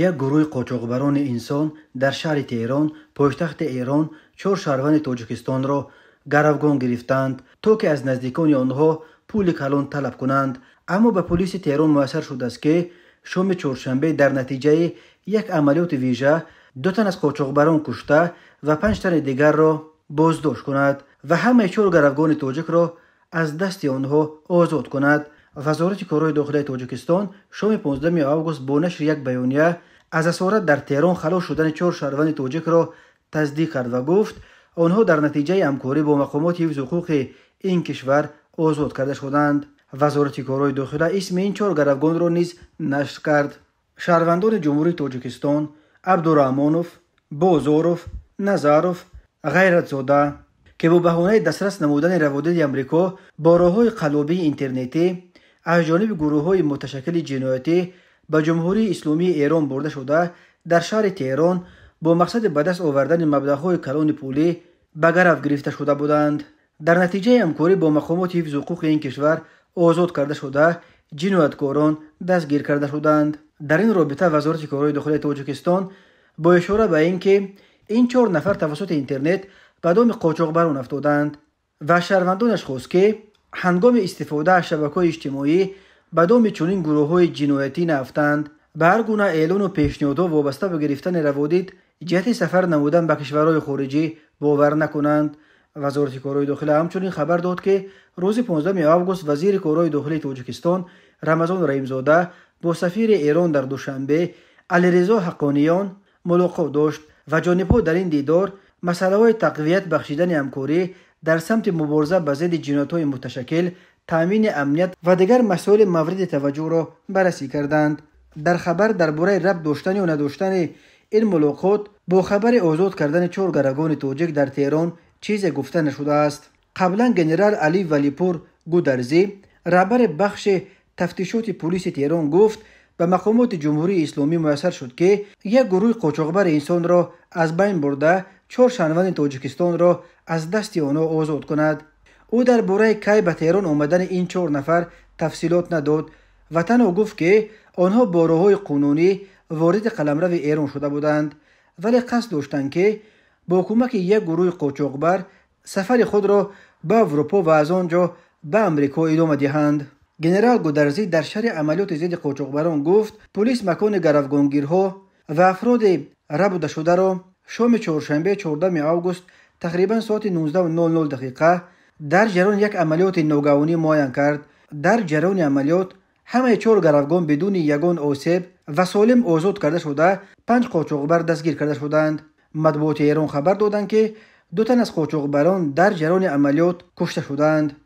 یک گروه قاچاقبران انسان در شهر تهران پایتخت ایران 4 شهروند تاجیکستان را گروگان گرفتند تا که از نزدیکان آنها پول کلان طلب کنند، اما به پلیس تهران میسر شده است که شام چهارشنبه در نتیجه یک عملیات ویژه 2 تن از قاچاقبران کشته و 5 تن دیگر را بازداشت کند و همه 4 گروگان تاجیک را از دست آنها آزاد کند. وزارت کارهای داخلی تاجیکستان شام 15 آگوست با نشر یک بیانیه از اسارت در تهران خلاص شدن 4 شهروند تاجیک را تصدیق کرد و گفت آنها در نتیجه همکاری با مقامات حفظ حقوق این کشور آزاد کرده شدند. وزارت کارهای داخلی اسم این 4 گروگان را نیز نشر کرد. شهروندان جمهوری تاجیکستان عبدالرحمانوف، بازاروف، نظاروف، غیرتزاده که با بهانه دسترس نمودن روابط امریکا با راه‌های قلابی اینترنتی از جانب گروه‌های متشکل جنایتی به جمهوری اسلامی ایران برده شده در شهر تهران با مقصد به دست آوردن مبلغ‌های کلان پولی به گرو گرفته شده بودند. در نتیجه همکاری با مقامات حفظ حقوق این کشور آزاد کرده شده جنایتکاران دستگیر کرده شدند. در این رابطه وزارت کارهای داخلی تاجیکستان با اشاره به اینکه این 4 نفر توسط اینترنت به دام قاچاقبران افتادند و شهروندانش خواست که هنگام استفاده از شبکه‌های اجتماعی به دام چنین گروه‌های جنایتی نیفتند. به هر گونه اعلان و پیشنهادها وابسته به گرفتن روادید جهت سفر نمودن به کشورهای خارجی باور نکنند. وزارت کارهای داخلی همچنین خبر داد که روز 15 آگوست وزیر کارهای داخلی تاجیکستان رمضان رحیم‌زاده با سفیر ایران در دوشنبه علیرضا حقانیان ملاقات داشت و جانب‌ها در این دیدار مسئله‌های تقویت بخشیدن همکاری در سمت مبارزه با ضد جنایت‌های متشکل، تامین امنیت و دیگر مسائل مورد توجه را بررسی کردند. در خبر درباره ربط داشتن و نداشتن این ملاقات با خبر آزاد کردن 4 گروگان تاجیک در تهران چیزی گفته نشده است. قبلا جنرال علی ولیپور گودرزی رهبر بخش تفتیشات پلیس تهران گفت به مقامات جمهوری اسلامی میسر شد که یک گروه قاچاقبر انسان را از بین برده 4 شهروند تاجیکستان را از دست آنها آزاد کند. او درباره کی به تهران آمدن این 4 نفر تفصیلات نداد و تنها گفت که آنها با راه‌های قانونی وارد قلمرو ایران شده بودند، ولی قصد داشتند که با کمک یک گروه قاچاقبر سفر خود را به اروپا و از آنجا به امریکا ادامه دهند. جنرال گودرزی در شرح عملیات ضد قاچاقبران گفت پلیس مکان گروگانگیرها و افراد ربط شده را شام چهارشنبه 14 آگوست تقریبا ساعت 19:00 در جریان یک عملیات ناگهانی معاین کرد. در جریان عملیات همه 4 گروگان بدون یگان آسیب و سالم آزاد کرده شده 5 قاچاقبر دستگیر کرده شدند. مطبوعات ایران خبر دادند که 2 تن از قاچاقبران در جریان عملیات کشته شدند.